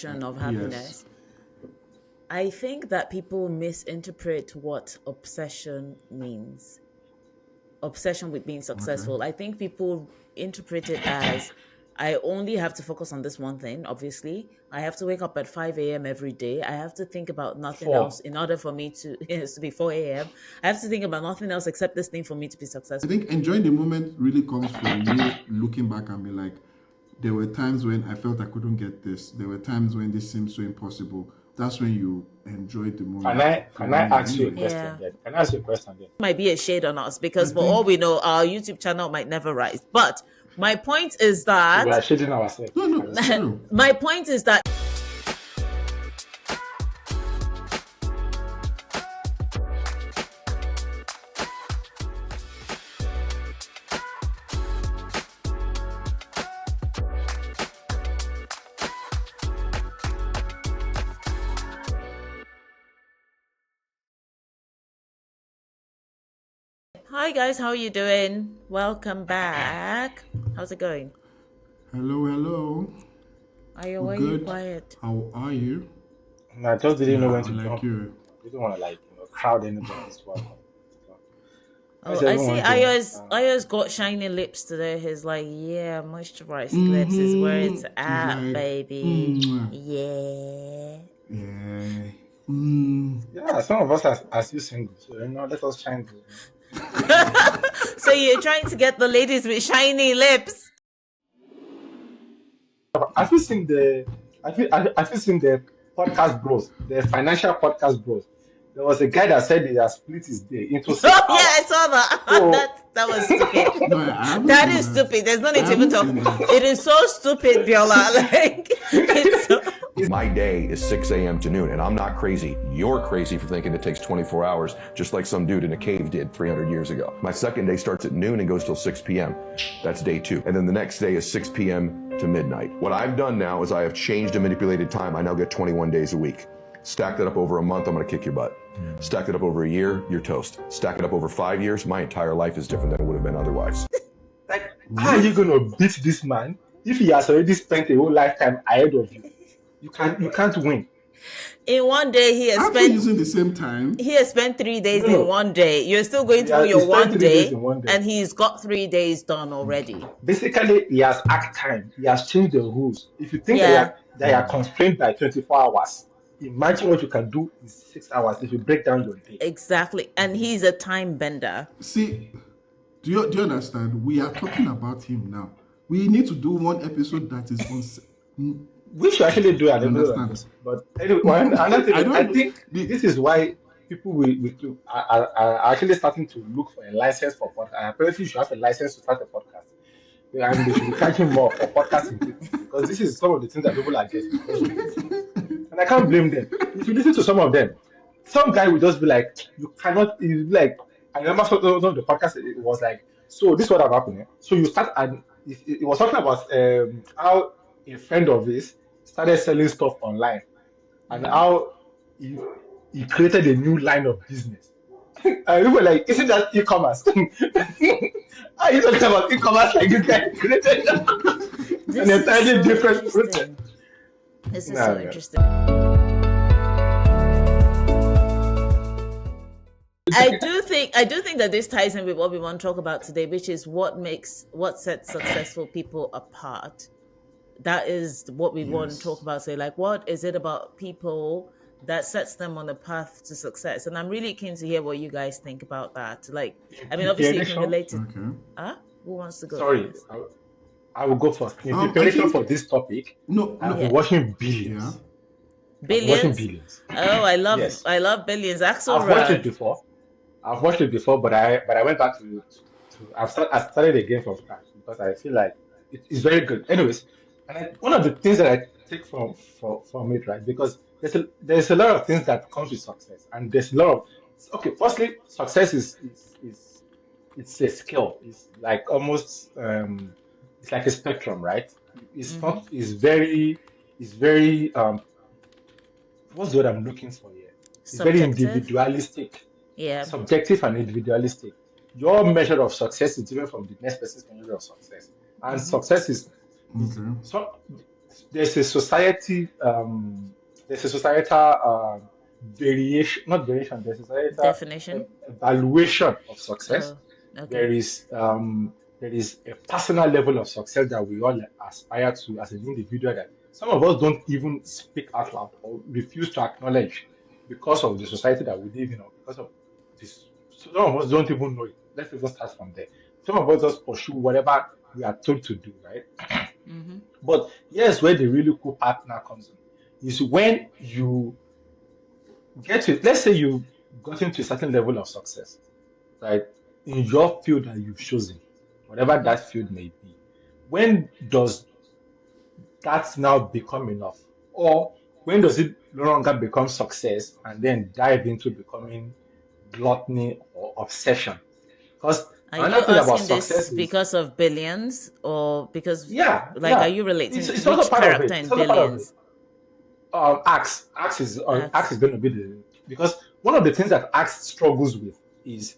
of Yes. happiness. I think that people misinterpret what obsession means. Obsession with being successful. Okay. I think people interpret it as I only have to focus on this one thing, obviously. I have to wake up at 5 a.m. every day. I have to think about nothing else Four. in order for me to, it has to be 4 a.m. I have to think about nothing else except this thing for me to be I successful. think enjoying the moment really comes from you looking back and be like, there were times when I felt I couldn't get this. There were times when this seemed so impossible. That's when you enjoy the Can moment I for can I me ask you a anyway. question Yeah. then? Can I ask you a question then? Might be a shade on us I because for all think we know, our YouTube channel might never rise. But my point is So we that are shading ourselves. no, As it's true. my point is that hi guys, how are you doing? Welcome back. How's it going? Hello, hello. Why We're are you good. quiet? How are you? And I just didn't know Yeah, when I to like jump in. you. I didn't want to crowd anybody's welcome. So, how's Oh, I see everyone doing? Ayo's got shiny lips today. He's like, yeah, moisturized lips is where it's It's at, like, baby. mwah. Yeah. Yeah. Yeah, some of us are still single, so let us shine. So you're trying to get the ladies with shiny lips. I feel seeing the I feel seeing the podcast bros, the financial podcast bros. There was a guy that said he has split his day into 6 Oh yeah, I hours. saw that. So That was stupid. No, I haven't That seen is that. stupid. There's no I need to even haven't talk. seen that. It is so stupid, Biola. Like it's so... My day is 6 a.m. to noon, and I'm not crazy. You're crazy for thinking it takes 24 hours, just like some dude in a cave did 300 years ago. My second day starts at noon and goes till 6 p.m. That's day 2. And then the next day is 6 p.m. to midnight. What I've done now is I have changed and manipulated time. I now get 21 days a week. Stack that up over a month, I'm gonna kick your butt. Stack it up over a year, you're toast. Stack it up over 5 years, my entire life is different than it would have been otherwise. like, how are you gonna beat this man if he has already spent a whole lifetime ahead of you? You can't win. In one day, he has Aren't we spent using the same time? 3 days No. in one day. You're still going through He your spent one 3 days day, in one day. and he's got 3 days done already. Basically, he has act time. He has changed the rules. If you think Yeah. that you are constrained by 24 hours, imagine what you can do in 6 hours if you break down your day. Exactly. And he's a time bender. See, do you understand? We are talking about him now. We need to do one episode that is on. We should actually do an episode on Understand. this. But anyway, another thing, I think the- this is why people are actually starting to look for a license for podcast. Apparently, you should have a license to start a podcast. And they should be charging more for podcasting because this is some of the things that people are getting. And I can't blame them. If you listen to some of them, some guy will just be like, you cannot, he'll be like, I remember some of the podcast, it was like, so this is what happened. So you start, and it was talking about how a friend of his started selling stuff online and how he created a new line of business. And we were like, isn't that e-commerce? Are you talking about e-commerce like this guy created an entirely different product? This is Nah, so man. interesting. I do think that this ties in with what we want to talk about today, which is what sets successful people apart. That is what we want to Yes. talk about. So, like, what is it about people that sets them on the path to success? And I'm really keen to hear what you guys think about that. Like, I mean, obviously you can Preparation? relate to. Okay. Who wants to go? Sorry, first? I will go first. In I preparation think- for this topic, No, I've no. been watching Billions. Yeah. I've been watching Billions. Billions. Oh, Yes. I love Billions. Axel I've watched it Rad. before. But I went back to I started again from scratch because I feel like it's very good. Anyways, and one of the things that I take from it, right? Because there's a lot of things that comes with success, and there's a lot of Firstly, success is it's a skill. It's like almost it's like a spectrum, right? It's not. It's very what's the word I'm looking for here? It's very Subjective. individualistic. Yeah. Subjective and individualistic. Your measure of success is different from the next person's measure of success. And success is Okay. so there's a society there's a societal variation, not variation, there's a societal Definition. evaluation of success. Oh, okay. There is there is a personal level of success that we all aspire to as an individual that some of us don't even speak out loud or refuse to acknowledge because of the society that we live in or because of this. Some of us don't even know it. Let's even start from there. Some of us just pursue whatever we are told to do, right? Mm-hmm. But here's where the really cool partner comes in. Is when you get to, let's say you got into a certain level of success, right? In your field that you've chosen, whatever Mm-hmm. that field may be. When does that now become enough? Or when does it no longer become success and then dive into becoming gluttony or obsession? Because Are you another thing about asking this success is, because of billions or because, yeah, like, are yeah, you relating it's also which part of character it. It's in also part of it. billions? Axe is Ask. going to be the, because one of the things that Axe struggles with is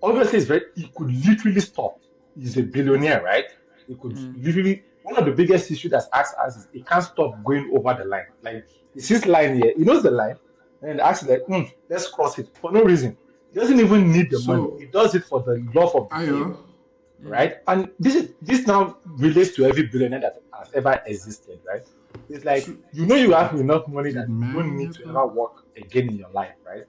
obviously it's very, he could literally stop. He's a billionaire, right? He could Mm. literally, one of the biggest issues that Axe has is he can't stop going over the line. Like he sees line here, he knows the line, and Axe is like, let's cross it for no reason. He doesn't even need the money. So, He does it for the love of the game, Ayo, Mm. right? And this now relates to every billionaire that has ever existed, right? It's like to, you have enough money did that you don't man need to ever? ever work again in your life, right?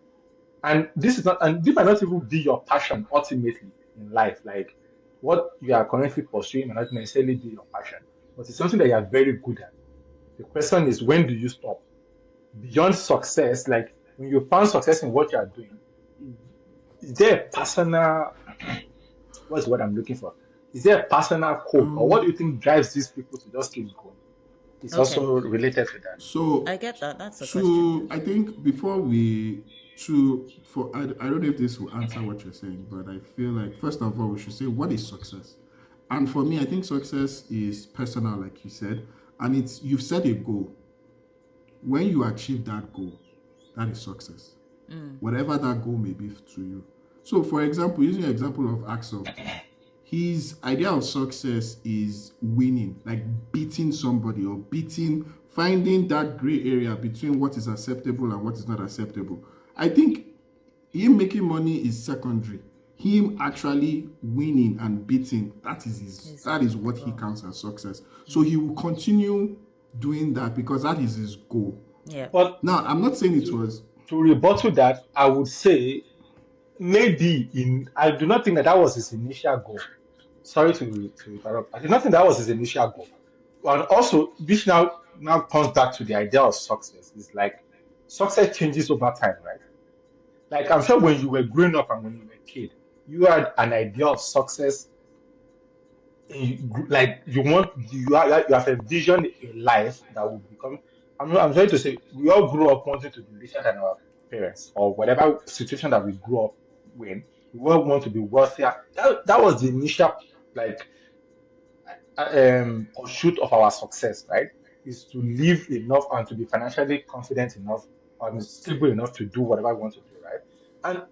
And this is not, and this might not even be your passion ultimately in life. Like what you are currently pursuing might not necessarily be your passion, but it's something that you are very good at. The question is, when do you stop? Beyond success, like when you found success in what you are doing, is there a personal, what's what I'm looking for? Is there a personal code, or what do you Um, think drives these people to just keep going? It's Okay, also related to that. I so get that. That's a question to too. I think before we to for I don't know if this will answer what you're saying, but I feel like first of all we should say what is success. And for me, I think success is personal, like you said, and it's you've set a goal. When you achieve that goal, that is success. Mm. Whatever that goal may be to you. So, for example, using the example of Axel, his idea of success is winning, like beating somebody or finding that gray area between what is acceptable and what is not acceptable. I think him making money is secondary. Him actually winning and beating, that is what he Well, counts as success. So he will continue doing that because that is his goal. yeah. But Now, I'm not saying it to was to rebuttal that, I would say maybe in I do not think that that was his initial goal. Sorry to interrupt. I do not think that was his initial goal. And also, this now comes back to the idea of success. It's like success changes over time, right? Like I'm sure when you were growing up and when you were a kid, you had an idea of success. Like you have a vision in life that will become. I'm trying to say we all grew up wanting to be richer than our parents or whatever situation that we grew up in. We all want to be wealthier. That was the initial like pursuit of our success, right? Is to live enough and to be financially confident enough and stable enough to do whatever we want to do, right? And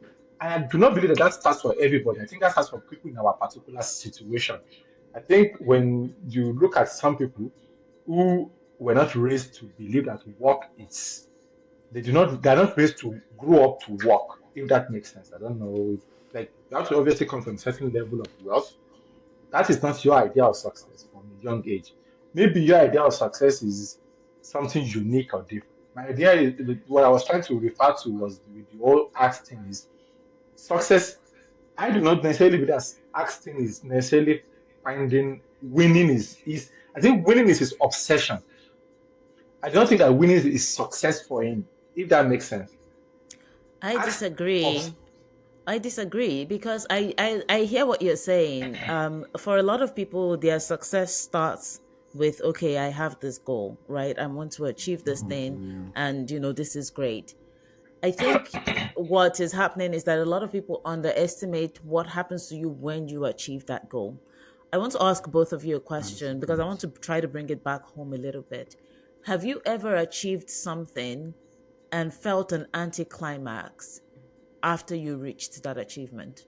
I do not believe that that starts for everybody. I think that starts for people in our particular situation. I think when you look at some people who were not raised to believe that work is, they're not raised to grow up to work, if that makes sense. I don't know. Like, you have to obviously come from a certain level of wealth. That is not your idea of success from a young age. Maybe your idea of success is something unique or different. My idea is what I was trying to refer to was with the whole act thing is success. I do not necessarily believe that acting is necessarily finding winning is I think winning is his obsession. I don't think that winning is success for him, if that makes sense. I Ask disagree. I disagree because I hear what you're saying. For a lot of people, their success starts with, okay, I have this goal, right? I want to achieve this thing, and this is great. I think what is happening is that a lot of people underestimate what happens to you when you achieve that goal. I want to ask both of you a that is the question because I want point. to try to bring it back home a little bit. Have you ever achieved something and felt an anticlimax after you reached that achievement?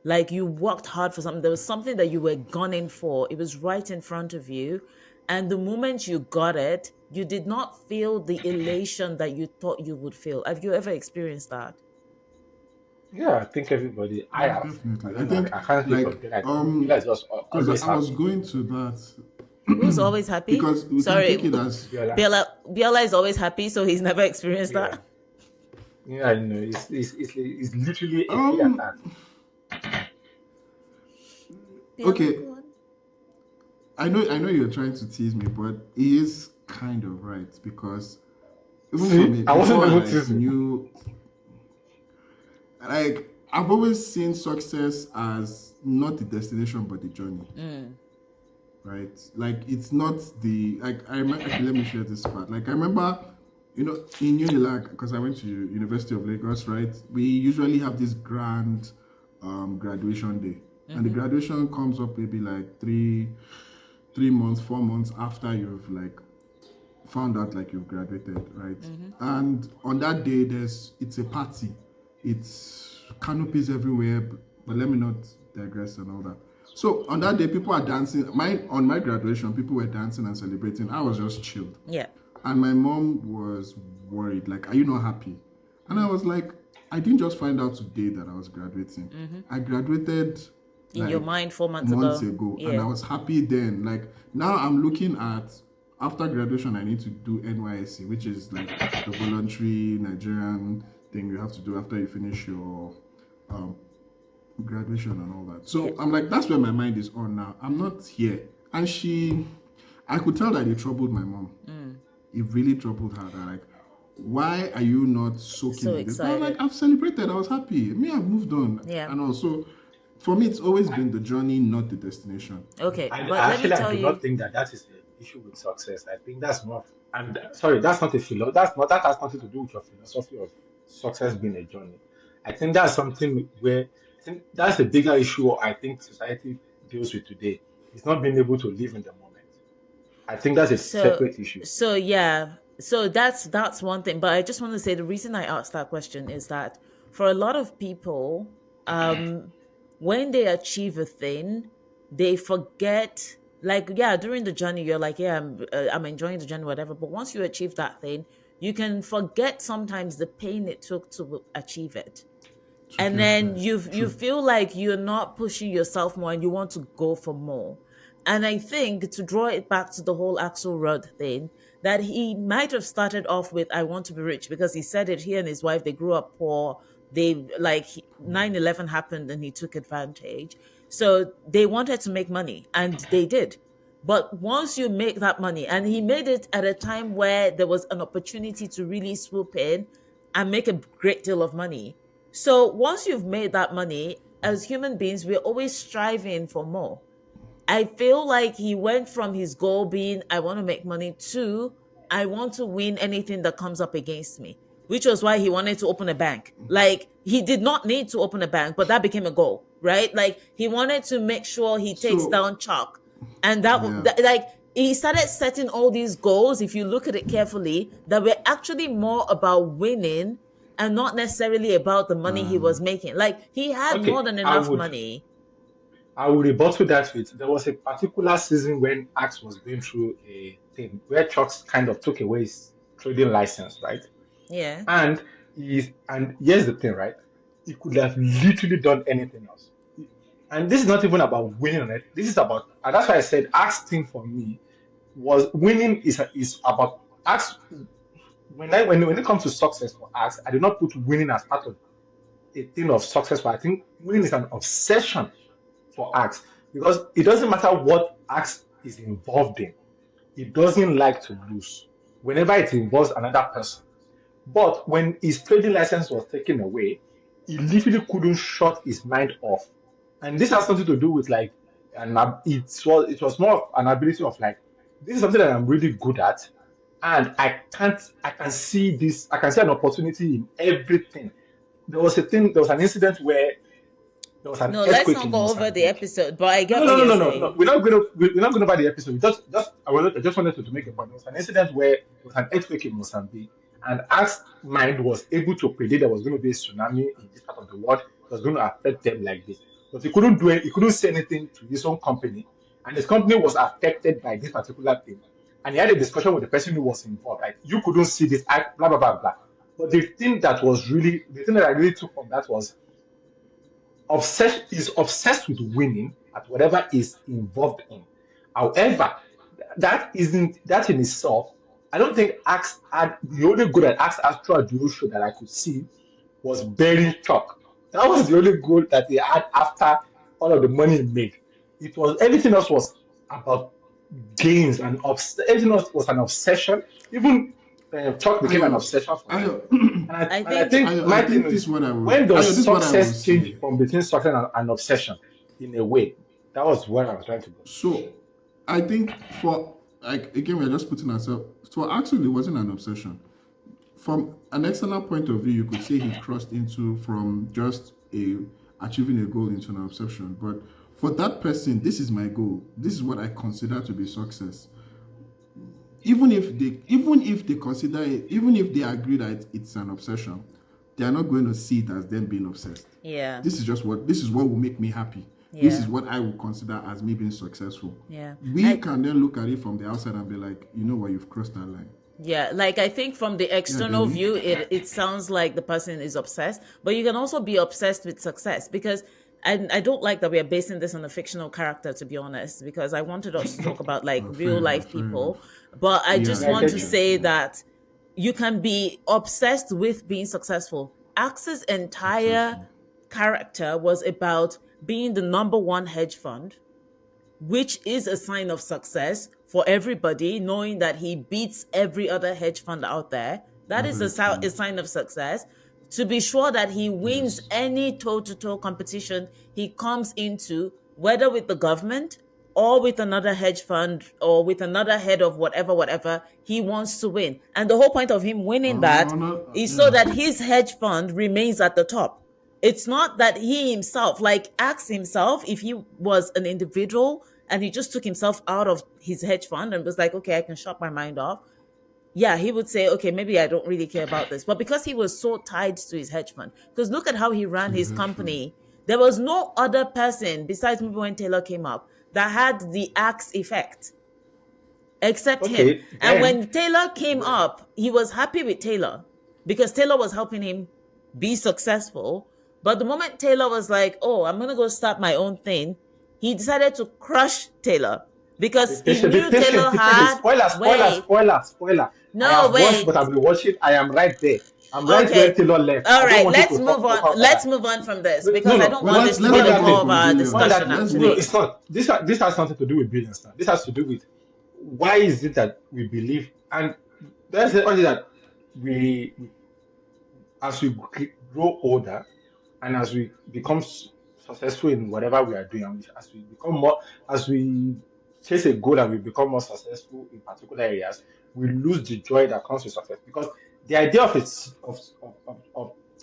Like you worked hard for something, there was something that you were gunning for, it was right in front of you, And the moment you got it, you did not feel the elation that you thought you would feel. Have you ever experienced that? Yeah, I think everybody. I Yeah, have. I definitely. I don't know. think I can't speak for like Bella. I think Bella is just because always I was happy. going to that Who's always happy? because we can Sorry, take it as Bella. Biola is always happy, so he's never experienced Yeah. that. Yeah, I know. It's literally a kid at um heart. Biola, okay. go on. I know you're trying to tease me, but he is kind of right because even for See, me, I wasn't before I even like teasing. knew, like I've always seen success as not the destination but the journey, Mm. right? Like it's not the like I remember. Okay, let me share this part. Like I remember, in Unilag because I went to University of Lagos, right? We usually have this grand graduation day, and the Mm-hmm. graduation comes up maybe like 3 months, 4 months after you've like found out like you've graduated, right? Mm-hmm. And on that day, it's a party. It's canopies everywhere, but let me not digress and all that. So on that day, people are dancing. On my graduation, people were dancing and celebrating. I was just chilled, Yeah. and my mom was worried. Like, are you not happy? And I was like, I didn't just find out today that I was graduating. Mm-hmm. I graduated In your like mind 4 months months ago. ago, and I Yeah. was happy then. Like now, I'm looking at after graduation, I need to do NYSC, which is like the voluntary Nigerian thing you have to do after you finish your um, graduation and all that. Yeah. So I'm like, that's where my mind is on now. I'm not here, and I could tell that it troubled my mom. It really troubled her. That like, why are you not soaking So in this? But I'm like, excited. I've celebrated. I was happy. Me, I've moved on, Yeah. and also. For me, it's always been the journey, not the destination. Okay. But let me Actually, I tell do not you. think that is the issue with success. I think that's more. And sorry, that's not a philo. That's not that has nothing to do with your philosophy of success being a journey. I think that's something where I think that's the bigger issue. I think society deals with today. It's not being able to live in the moment. I think that's a So separate issue. so yeah. So that's one thing. But I just want to say the reason I asked that question is that for a lot of people, when they achieve a thing, they forget. Like yeah, during the journey, you're like, yeah, I'm enjoying the journey, whatever. But once you achieve that thing, you can forget sometimes the pain it took to achieve it, To and get then there. you True. feel like you're not pushing yourself more and you want to go for more. And I think to draw it back to the whole Axel Rudd thing, that he might have started off with I want to be rich because he said it, he and his wife, they grew up poor. They like 9/11 happened and he took advantage, so they wanted to make money and they did. But once you make that money, and he made it at a time where there was an opportunity to really swoop in and make a great deal of money. So once you've made that money, as human beings, we're always striving for more. I feel like he went from his goal being, I want to make money, to, I want to win anything that comes up against me, which was why he wanted to open a bank. Like, he did not need to open a bank, but that became a goal, right? Like, he wanted to make sure he takes So, down Chalk. And that, yeah. like, he started setting all these goals, if you look at it carefully, that were actually more about winning and not necessarily about the money he was making. Like, he had more Okay, than enough money. I would rebuttal that with there was a particular season when Axe was going through a thing where Chucks kind of took away his trading license, right? Yeah. And here's the thing, right? He could have literally done anything else. And this is not even about winning on it. This is about, and that's why I said Axe thing for me was winning is about Axe. When it comes to success for Axe, I do not put winning as part of a thing of success. But I think winning is an obsession for Axe because it doesn't matter what Axe is involved in. He doesn't like to lose whenever it involves another person. But when his trading license was taken away, he literally couldn't shut his mind off. And this has something to do with like, it was more of an ability of like, this is something that I'm really good at, and I can see this, I can see an opportunity in everything. There was an incident where there was an No, let's earthquake not in go over the Mozambique. episode, but I No, get no, what no, no, you're no, no, no. saying. We're not going over the episode. I just wanted to make a point. There was an incident where there was an earthquake in Mozambique, and Axe mind was able to predict there was going to be a tsunami in this part of the world. It was going to affect them like this, but he couldn't do it. He couldn't say anything to his own company, and his company was affected by this particular thing, and he had a discussion with the person who was involved. Like, you couldn't see this, blah blah blah blah. But the thing that I really took from that was obsessed with winning at whatever is involved in. However, that in itself. I don't think Axe had the only goal that Axe had throughout the whole show that I could see was burying Chuck. That was the only goal that he had after all of the money he made. It was everything else was about gains and everything else was an obsession. Even Chuck became an obsession for him. And I think my thing is, when does success change from between success and obsession in a way? That was where I was trying to go. So I think again, we're just putting ourselves. For actually, it wasn't an obsession. From an external point of view, you could say he crossed from just achieving a goal into an obsession. But for that person, this is my goal. This is what I consider to be success. Even if they consider it, even if they agree that it's an obsession, they are not going to see it as them being obsessed. Yeah. This is what will make me happy. Yeah. This is what I would consider as me being successful. Yeah. We can then look at it from the outside and be like, you know what, you've crossed that line. Yeah, like I think from the external view, it sounds like the person is obsessed, but you can also be obsessed with success, because I don't like that we are basing this on a fictional character, to be honest, because I wanted us to talk about like real life people. But I just want to say that you can be obsessed with being successful. Axe's entire character was about being the number one hedge fund, which is a sign of success for everybody, knowing that he beats every other hedge fund out there. That is a sign of success. To be sure that he wins any toe-to-toe competition he comes into, whether with the government or with another hedge fund or with another head of whatever, he wants to win. And the whole point of him winning is so that his hedge fund remains at the top. It's not that he himself, like Axe himself, if he was an individual and he just took himself out of his hedge fund and was like, okay, I can shut my mind off. Yeah, he would say, okay, maybe I don't really care about this. But because he was so tied to his hedge fund, because look at how he ran his company. There was no other person besides maybe when Taylor came up that had the Axe effect except him. And when Taylor came up, he was happy with Taylor because Taylor was helping him be successful. But the moment Taylor was like, oh, I'm going to go start my own thing, he decided to crush Taylor because he knew Taylor had... Spoiler. No, wait. Watched, but I've been watching. I am right there. I'm right where Taylor left. All right, let's move on. Let's move on from this because I don't want this to be the core of our discussion. No, it's not. This has something to do with billions. This has to do with why is it that we believe, and that's the only that we, as we grow older, and as we become successful in whatever we are doing, as we chase a goal and we become more successful in particular areas, we lose the joy that comes with success. Because the idea of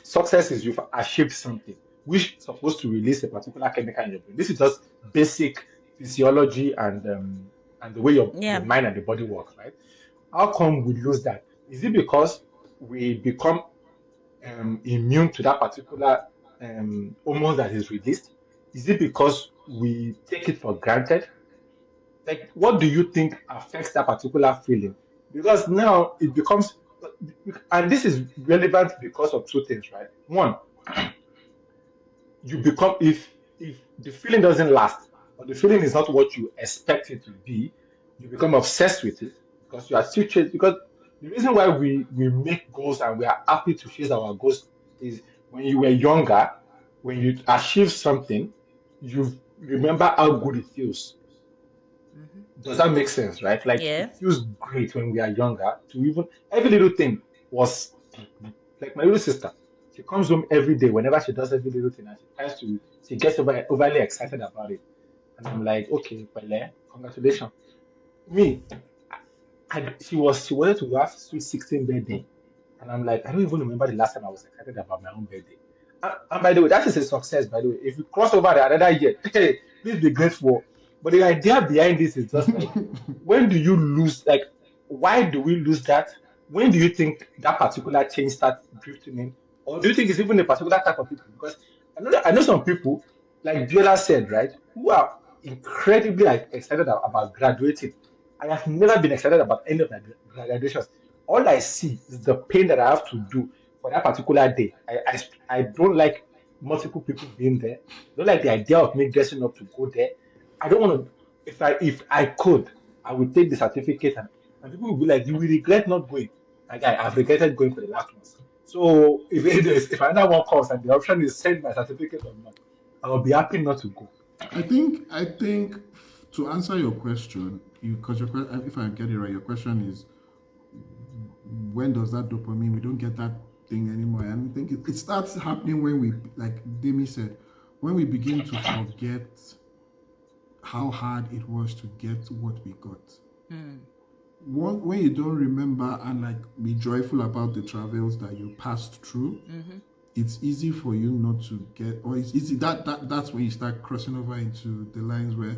success is you've achieved something which is supposed to release a particular chemical in your brain. This is just basic physiology and the way your mind and the body work, right? How come we lose that? Is it because we become immune to that particular hormone that is released? Is it because we take it for granted? Like, what do you think affects that particular feeling? Because now it becomes, and this is relevant because of two things, right? One, you become, if the feeling doesn't last, or the feeling is not what you expect it to be, you become obsessed with it because you are still chasing. Because the reason why we make goals and we are happy to chase our goals is when you were younger, when you achieve something, you remember how good it feels. Does that make sense, right? Like, it feels great when we are younger to even, every little thing was, like my little sister, she comes home every day, whenever she does every little thing, and she gets overly excited about it. And I'm like, okay, well, congratulations. Me, she wanted to have sweet 16th birthday. And I'm like, I don't even remember the last time I was excited about my own birthday. And by the way, that is a success, by the way. If you cross over another year, hey, please be grateful. But the idea behind this is just like, when do you lose, like, why do we lose that? When do you think that particular change starts drifting in? Or do you think it's even a particular type of people? Because I know some people, like Biola said, right, who are incredibly excited about graduating. I have never been excited about any of my graduations. All I see is the pain that I have to do for that particular day. I don't like multiple people being there. I don't like the idea of me dressing up to go there. I don't want to. If I could, I would take the certificate and people will be like, you will regret not going. Like I've regretted going for the last ones. So if another one comes and the option is send my certificate or not, I will be happy not to go. I think to answer your question, because if I get it right, your question is when does that dopamine, we don't get that thing anymore. And I think it starts happening when we, like Demi said, when we begin to forget how hard it was to get what we got. When you don't remember and like be joyful about the travels that you passed through, it's easy for you not to get, or it's easy that's when you start crossing over into the lines where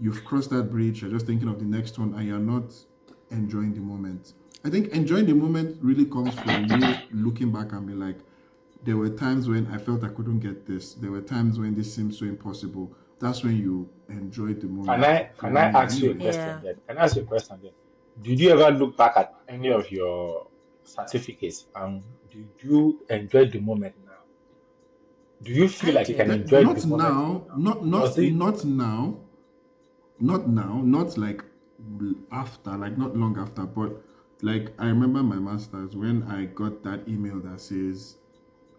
you've crossed that bridge, you're just thinking of the next one and you're not enjoying the moment. I think enjoying the moment really comes from you looking back and be like, there were times when I felt I couldn't get this. There were times when this seemed so impossible. That's when you enjoy the Can moment I for can I me ask you a anyway. question Yeah. then? Can I ask you a question then? Did you ever look back at any of your certificates and did you enjoy the moment now? Do you feel I like you can do. enjoy the Not moment now, now? not Does not it not now, not now, not like after, like not long after, but like I remember my masters when I got that email that says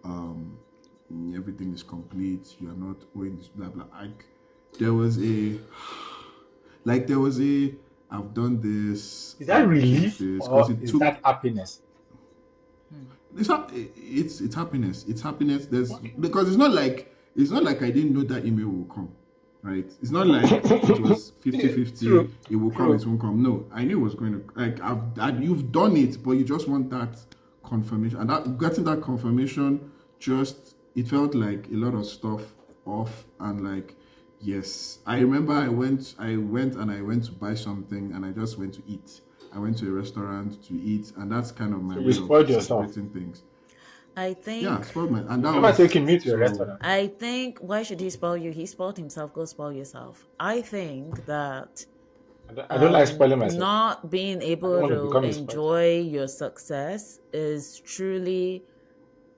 um everything is complete, you are not owing this, blah blah. Like there was a there was a I've done this, is that I've achieved relief this because or it is took that happiness? it's happiness. It's happiness. There's Okay. because it's not like I didn't know that email will come, right? It's not like it was 50-50. True, It will come, it true. won't come. No, I knew it was going to. Like you've done it, but you just want that confirmation, and that getting that confirmation just it felt like a lot of stuff off and like. Yes, I remember I went to buy something and I just went to eat. I went to a restaurant to eat, and that's kind of my So you way of spoiled yourself. celebrating things. I Yeah, think spoiled my, and that Remember was taking me to a so. restaurant. I think why should he spoil you? He spoiled himself. Go spoil yourself. I think that I don't like spoiling myself. not being I don't able want to to become a spoiled. enjoy your success is truly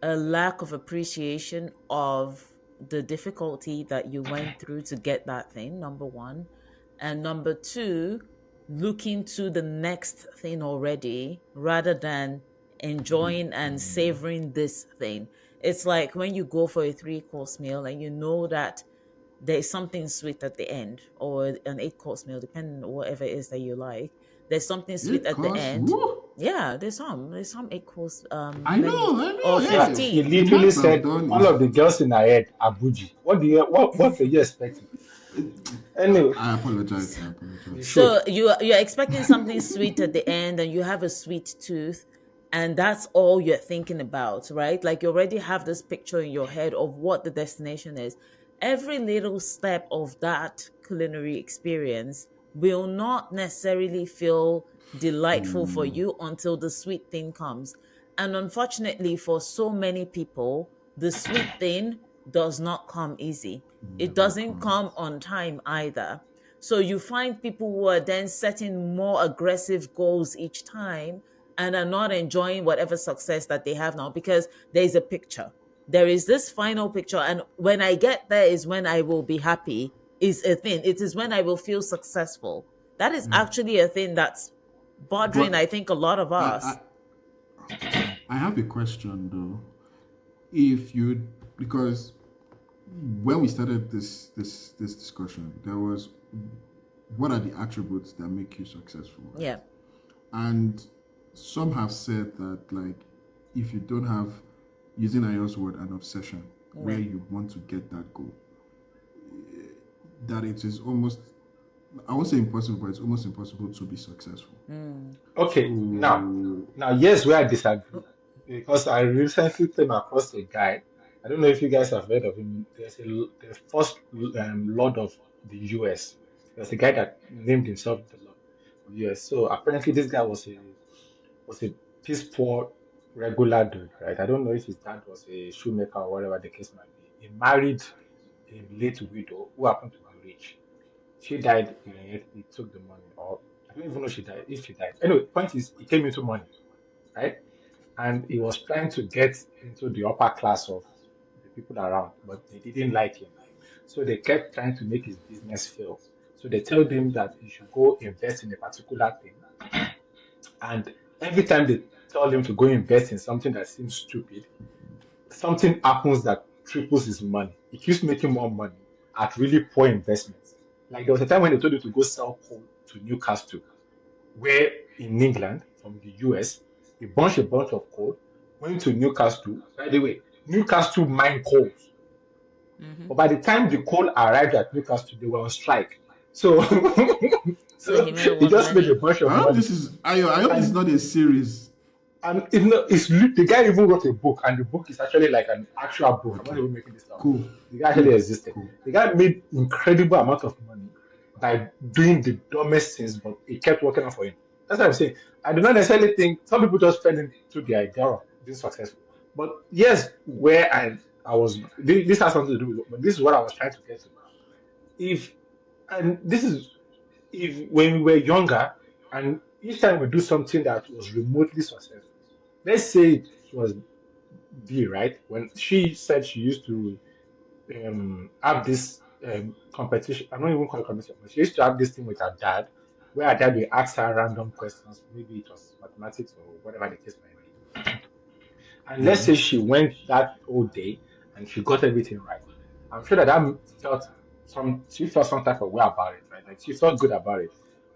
a lack of appreciation of the difficulty that you went through to get that thing, number one. And number two, looking to the next thing already rather than enjoying and savoring this thing. It's like when you go for a three-course meal and you know that there's something sweet at the end, or an eight-course meal, depending on whatever it is that you like. There's something sweet It at the costs. end. Woo! Yeah, there's some eight-course I menus, know, I or know. Yeah, Hey, he 15. the literally max I've said done all is. of the girls in her head are bougie. What were you expecting? Anyway, I apologize. So, I you apologize. should. so you're expecting something sweet at the end, and you have a sweet tooth, and that's all you're thinking about, right? Like you already have this picture in your head of what the destination is. Every little step of that culinary experience will not necessarily feel delightful for Full. you until the sweet thing comes. And unfortunately, for so many people, the sweet thing does not come easy. It Never doesn't come comes. on time either. So you find people who are then setting more aggressive goals each time and are not enjoying whatever success that they have now because there's a picture. There is this final picture. And when I get there is when I will be happy, is a thing. It is when I will feel successful. That is actually a thing that's bothering, But I think, a lot of I, us. I have a question though. If you because when we started this discussion, there was what are the attributes that make you successful, right? Yeah. And some have said that like if you don't have, using Ayo's word, an obsession where Yeah. you want to get that goal, that it is almost, I won't say impossible, but it's almost impossible to be successful. Mm. Okay, So now yes, where I disagree because I recently came across a guy. I don't know if you guys have heard of him. There's the first Lord of the US. There's a guy that named himself the Lord of the US. So apparently, this guy was a piss poor regular dude, right? I don't know if his dad was a shoemaker or whatever the case might be. He married a late widow who happened to be rich. She died, he took the money, or I don't even know she died, if she died. Anyway, point is, he came into money, right? And he was trying to get into the upper class of the people around, but they didn't like him. So they kept trying to make his business fail. So they told him that he should go invest in a particular thing. And every time they tell him to go invest in something that seems stupid, something happens that triples his money. He keeps making more money at really poor investments. Like there was a time when they told you to go sell coal to Newcastle, where in England, from the US, a bunch of coal went to Newcastle. By the way, Newcastle mine coals. Mm-hmm. But by the time the coal arrived at Newcastle, they were on strike. So, So so he made he what just made a money? bunch I of hope money. this is I hope this is And not a series. the guy even wrote a book, and the book is actually like an actual book. I'm not Okay. even making this up. Cool. The guy actually Cool. existed. Cool. The guy made incredible amount of money by doing the dumbest things, but it kept working out for him. That's what I'm saying. I do not necessarily think some people just fell into the idea of being successful. But yes, where I was this has something to do with it, but this is what I was trying to get to. If and this is if when we were younger and each time we do something that was remotely successful, let's say it was B, right? When she said she used to have this competition. I'm not even calling it competition, but she used to have this thing with her dad, where her dad will ask her random questions. Maybe it was mathematics or whatever the case might be. And let's Yeah. say she went that whole day and she got everything right. I'm sure that felt she felt some type of way about it, right? Like she felt good about it.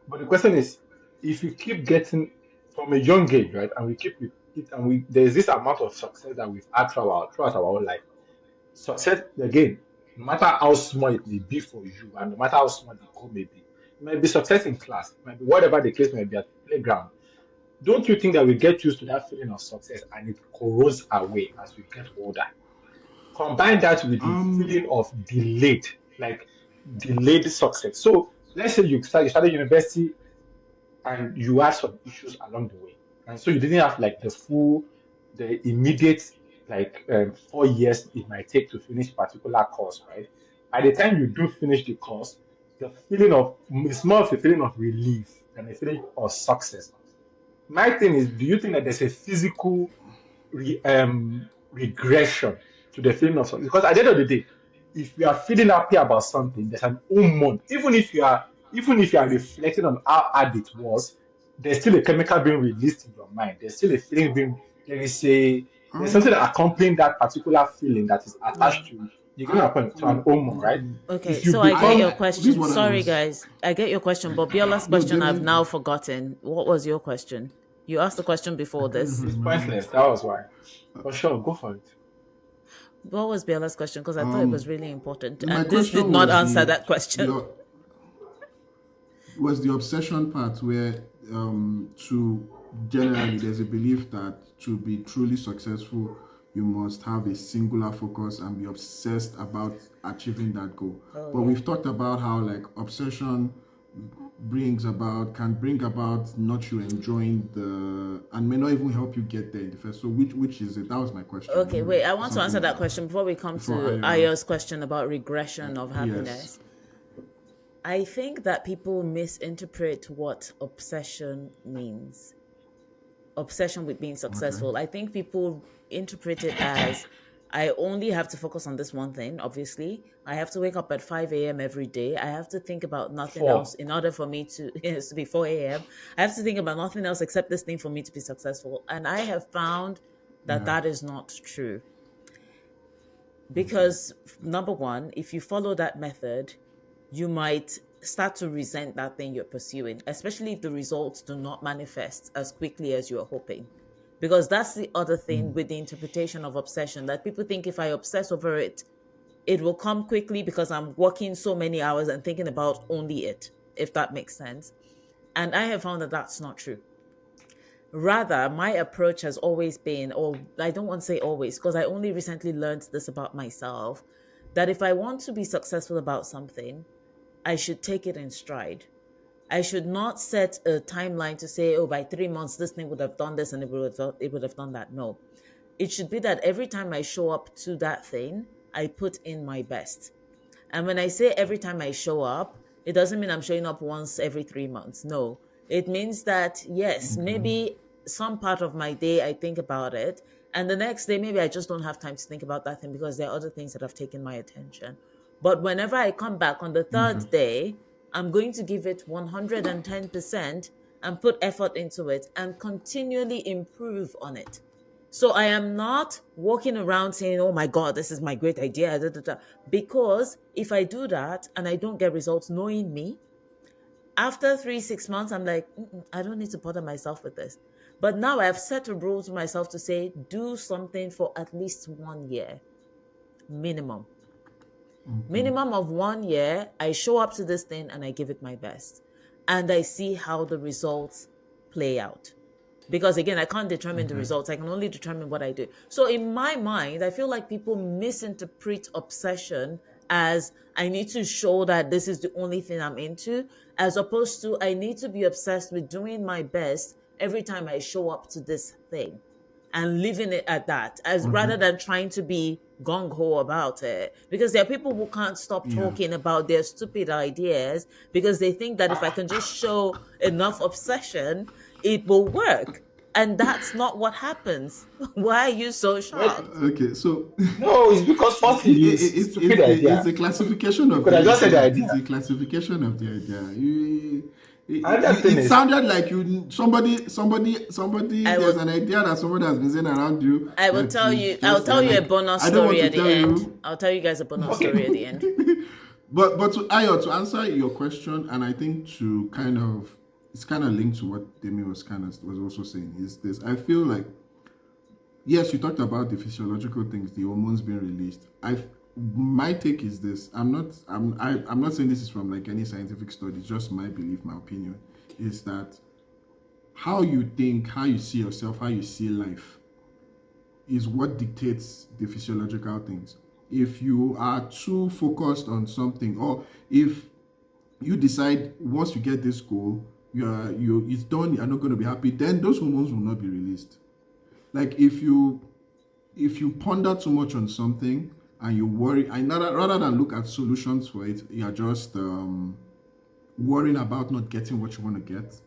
But the question is, if you keep getting from a young age, right, and we keep it, and there's this amount of success that we've had throughout our whole life. Success again, no matter how small it may be for you, and no matter how small the goal may be, it might be success in class, it might be whatever the case might be at the playground. Don't you think that we get used to that feeling of success and it corrodes away as we get older? Combine that with the Um. feeling of like delayed success. So let's say you started university and you had some issues along the way, and so you didn't have like the immediate 4 years it might take to finish a particular course, right? By the time you do finish the course, the feeling of it's more of a feeling of relief than a feeling of success. My thing is, do you think that there's a physical regression to the feeling of something? Because at the end of the day, if you are feeling happy about something, there's an hormone. Even if you are reflecting on how hard it was, there's still a chemical being released in your mind. There's still a feeling being there's something accompanying that particular feeling that is Yeah. attached to you get my I. point to an hormone, right? Okay, If you so I get your become This is question. what I Sorry, was. guys. I get your question, but Biola's No, question I've Demi. now forgotten. What was your question? You asked the question I before can't this. even it's remember. pointless, that was why. But sure, go for it. What was Biola's question? Because I thought it was Um. really important. My And this did question not was answer that question. the obsession part where to generally there's a belief that to be truly successful you must have a singular focus and be obsessed about achieving that goal. Oh, But yeah. we've talked about how like obsession can bring about not you enjoying the and may not even help you get there in the first. So which is it? That was my question Okay, anyway. wait. I Or want to something answer like that that. question before we come Before to I Ayo's question about regression of yes. happiness. I think that people misinterpret what obsession means. Obsession with being Okay. successful. I think people interpret it as I only have to focus on this one thing, obviously. I have to wake up at 5 a.m. every day. I have to think about nothing else Four. in order for me to, it has to be 4 a.m. I have to think about nothing else except this thing for me to be successful. And I have found that Yeah. that is not true. Okay. Because, number one, if you follow that method, you might start to resent that thing you're pursuing, especially if the results do not manifest as quickly as you're hoping. Because that's the other thing with the interpretation of obsession, that people think if I obsess over it, it will come quickly because I'm working so many hours and thinking about only it, if that makes sense. And I have found that that's not true. Rather, my approach has always been, or I don't want to say always, because I only recently learned this about myself, that if I want to be successful about something, I should take it in stride. I should not set a timeline to say, oh, by 3 months, this thing would have done this and it would have done that. No. It should be that every time I show up to that thing, I put in my best. And when I say every time I show up, It doesn't mean I'm showing up once every 3 months. No, it means that, yes, maybe some part of my day I think about it. And the next day, maybe I just don't have time to think about that thing because there are other things that have taken my attention. But whenever I come back on the third day, I'm going to give it 110% and put effort into it and continually improve on it. So I am not walking around saying, oh my God, this is my great idea. Da, da, da. Because if I do that and I don't get results, knowing me, after 3, 6 months, I'm like, I don't need to bother myself with this. But now I've set a rule to myself to say, do something for at least 1 year, minimum. Minimum of 1 year, I show up to this thing and I give it my best. And I see how the results play out. Because again, I can't determine the results. I can only determine what I do. So in my mind, I feel like people misinterpret obsession as I need to show that this is the only thing I'm into, as opposed to I need to be obsessed with doing my best every time I show up to this thing and leaving it at that, as rather than trying to be gung-ho about it. Because there are people who can't stop Yeah. talking about their stupid ideas because they think that if I can just show enough obsession, it will work. And that's not what happens. Why are you so Well, shocked? Okay, so no, it's because firstly, it's stupid it's idea. the classification You of could the have just said the idea. It's idea. the classification of the idea. Another thing It is, sounded like you somebody. I There's will an idea that somebody has been saying around you I will that tell is you I'll just tell you a like bonus I don't want story to at the tell end. you. I'll tell you guys a bonus okay, story at the end. But to Ayo, to answer your question, and I think to kind of it's kind of linked to what Demi was also saying is this. I feel like yes, you talked about the physiological things, the hormones being released. My take is this. I'm not saying this is from like any scientific study. It's just my belief, my opinion, is that how you think, how you see yourself, how you see life, is what dictates the physiological things. If you are too focused on something, or if you decide once you get this goal, it's done, you're not going to be happy, then those hormones will not be released. Like if you ponder too much on something and you worry, and rather than look at solutions for it, you're just worrying about not getting what you want to get,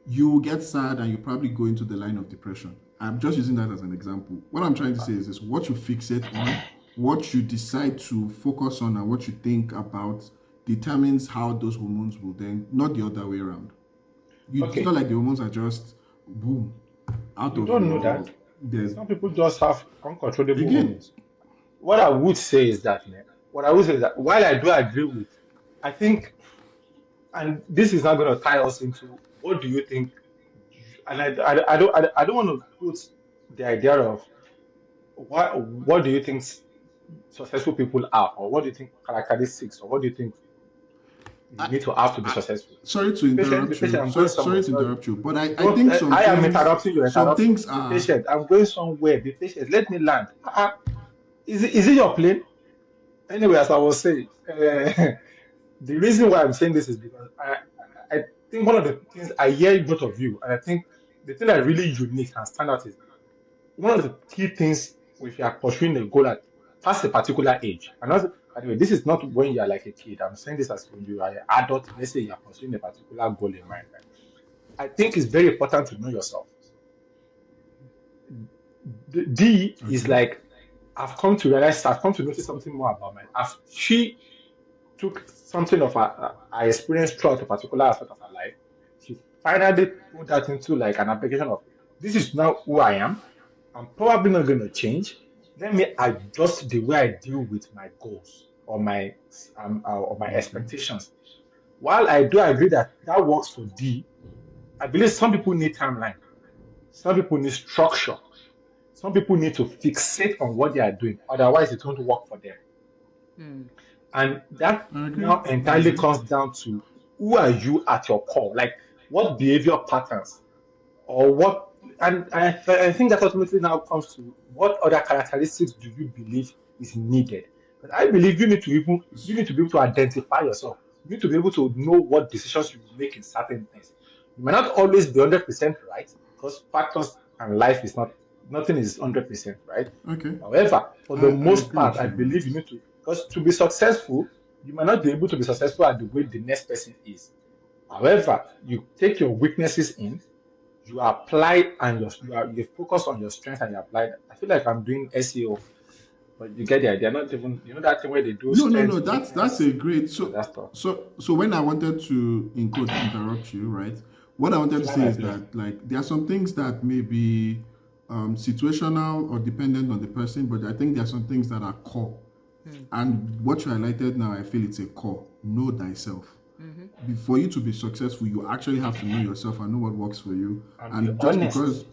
you will get sad and you probably go into the line of depression. I'm just using that as an example. What I'm trying to say is this: what you fixate on, what you decide to focus on, and what you think about determines how those hormones will then, not the other way around. It's okay, not like the hormones are just boom out you of don't know your. that. There's Some people just have uncontrollable again. hormones. What I would say is that, while I do agree with, I think, and this is not going to tie us into what do you think, and I don't want to put the idea of what do you think successful people are, or what do you think characteristics, or what do you think you I, need to have to be I, successful. Sorry to Be interrupt patient. you. I'm going Sorry somewhere. to Sorry. interrupt you. But I Don't. think some I am things interrupting you. some Interrupting. things Be are. patient. I'm going somewhere. Be patient. Let me land. Is it your plane? Anyway, as I was saying, the reason why I'm saying this is because I think one of the things I hear both of you, and I think the thing that really unique and stand out is one of the key things if you are pursuing a goal at past a particular age. And also, by the way, this is not when you are like a kid. I'm saying this as when you are an adult. Let's say you are pursuing a particular goal in mind. Right? I think it's very important to know yourself. The D is Okay. like I've come to notice something more about my. She took something of her experience throughout a particular aspect of her life. She finally put that into like an application of this is now who I am. I'm probably not going to change. Let me adjust the way I deal with my goals or my Okay. expectations. While I do agree that that works for D, I believe some people need timeline. Some people need structure. Some people need to fixate on what they are doing. Otherwise, it won't work for them. Hmm. And that I agree. now I entirely agree. comes down to who are you at your core? Like what behavior patterns or what and I think that ultimately now comes to what other characteristics do you believe is needed? But I believe you need to be able to identify yourself. You need to be able to know what decisions you will make in certain things. You might not always be 100% right because factors and life is not nothing is 100% right. Okay. However, for the I most agree part, with I you on believe that. you need to because to be successful, You might not be able to be successful at the way the next person is. However, you take your weaknesses in, you apply and you focus on your strength and you apply that. I feel like I'm doing SEO, but you get the idea. Not even that thing where they do No, no, no. strength, That's a weakness, great. and that stuff. So when I wanted to, in quotes, interrupt you, right? What I wanted to Fly say my is plane. that, like, there are some things that may be situational or dependent on the person, but I think there are some things that are core. And what you highlighted now, I feel it's a core. Know thyself. For you to be successful, you actually have to know yourself and know what works for you. And be And just honest. because,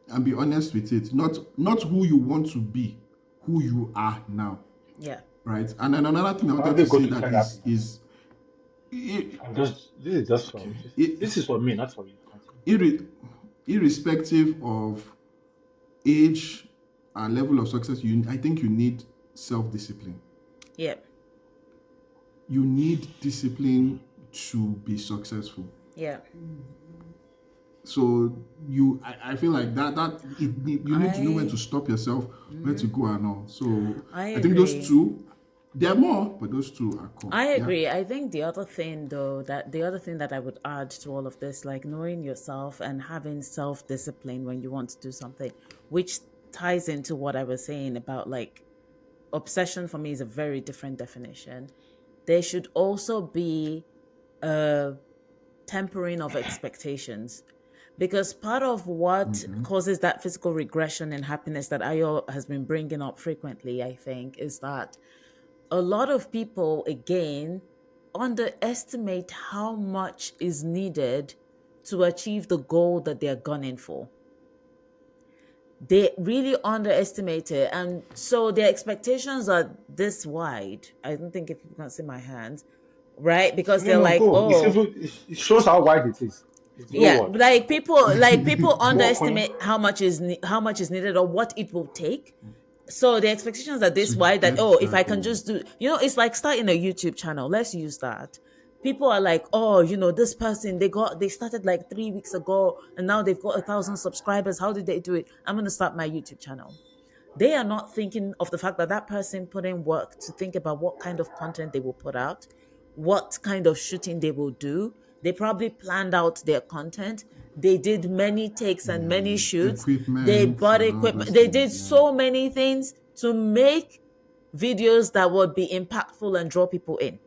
and be honest with it, not who you want to be, who you are now, Yeah. right? And then another thing I wanted Probably to go say to that therapy. it, I'm just this is just for okay, this is for me, not for you. Continue. irrespective of age and level of success, I think you need self-discipline. Yeah. You need discipline to be successful. Yeah. So I feel like you need to know when to stop yourself, where to go and all. So I I think those agree. two, there are more, but those two are cool. I Yeah. agree. I think the other thing, though, that I would add to all of this, like knowing yourself and having self discipline when you want to do something, which ties into what I was saying about like obsession for me is a very different definition. There should also be a tempering of expectations. Because part of what causes that physical regression in happiness that Ayo has been bringing up frequently, I think, is that a lot of people, again, underestimate how much is needed to achieve the goal that they're gunning for. They really underestimate it. And so their expectations are this wide. I don't think if you can see my hands, right? Because No, they're no, like, go. It's oh, even it shows how wide it is. It's no yeah, word. like people Go, Queen. underestimate how much is needed or what it will take. So the expectations are To this wide that, oh, get if that I can goal. just do, it's like starting a YouTube channel. Let's use that. People are like, oh, this person, they started like 3 weeks ago and now they've got 1,000 subscribers. How did they do it? I'm going to start my YouTube channel. They are not thinking of the fact that that person put in work to think about what kind of content they will put out, what kind of shooting they will do. They probably planned out their content. They did many takes and many shoots. They Equipment bought and all equipment. those They did things. Yeah. so many things to make videos that would be impactful and draw people in.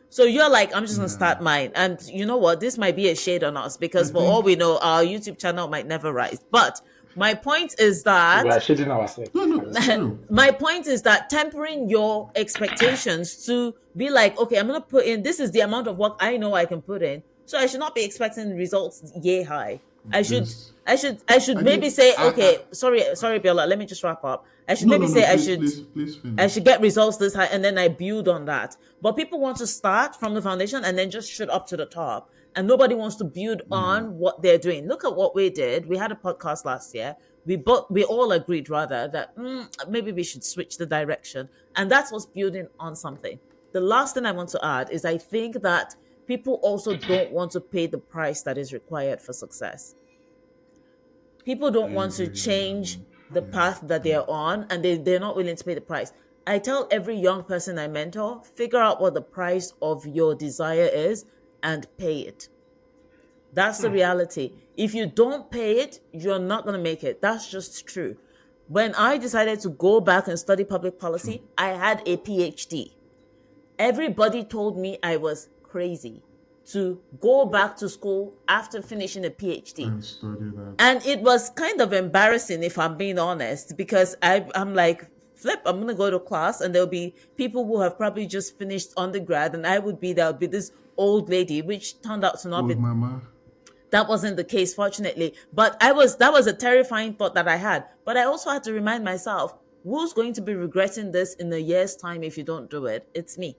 So you're like, I'm just gonna Yeah. start mine. And you know what? This might be a shade on us I because for all think we know, our YouTube channel might never rise. But my point is We that are shading ourselves. no, And it's it's fine. true. my point is that tempering your expectations to be like, okay, I'm gonna put in this is the amount of work I know I can put in. So I should not be expecting results yay high. I should Just I should I maybe think say, I okay, sorry, Biola, let me just wrap up. I should no, maybe no, no, say please I finish. should get results this high and then I build on that. But people want to start from the foundation and then just shoot up to the top. And nobody wants to build Yeah. on what they're doing. Look at what we did. We had a podcast last year. We all agreed rather that maybe we should switch the direction. And that's what's building on something. The last thing I want to add is I think that people also don't want to pay the price that is required for success. People I don't want to agree on that change one. the Yeah. path that Yeah. they're on and they're not willing to pay the price. I tell every young person I mentor, figure out what the price of your desire is and pay it. That's the reality. If you don't pay it, you're not going to make it. That's just true. When I decided to go back and study public True. policy, I had a PhD. Everybody told me I was crazy to go back to school after finishing a PhD. And study that. And it was kind of embarrassing, if I'm being honest, because I'm like, flip, I'm going to go to class and there'll be people who have probably just finished undergrad and there'll be this old lady, which turned out to not Old be, mama. that wasn't the case, fortunately. But that was a terrifying thought that I had. But I also had to remind myself, who's going to be regretting this in a year's time if you don't do it? It's me,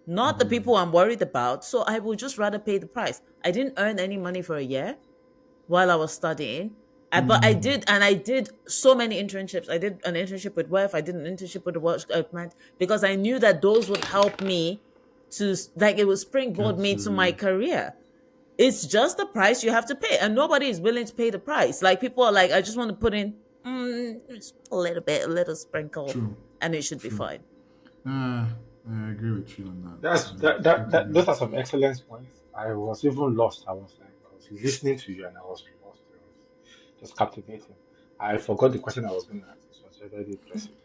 not the people I'm worried about. So I would just rather pay the price. I didn't earn any money for a year while I was studying. But I did so many internships. I did an internship with WEF. I did an internship with the World Government because I knew that those would help me to, like, it would springboard Get me to my to career. It's just the price you have to pay, and nobody is willing to pay the price. Like, people are like, I just want to put in just a little bit, a little sprinkle, true. and it should be True. fine. I agree with you on That's that. that, I that totally that those are agree. some excellent points. I was even lost. I was listening to you and I was lost. It was just captivating. I forgot the question I was going to ask. It was very impressive.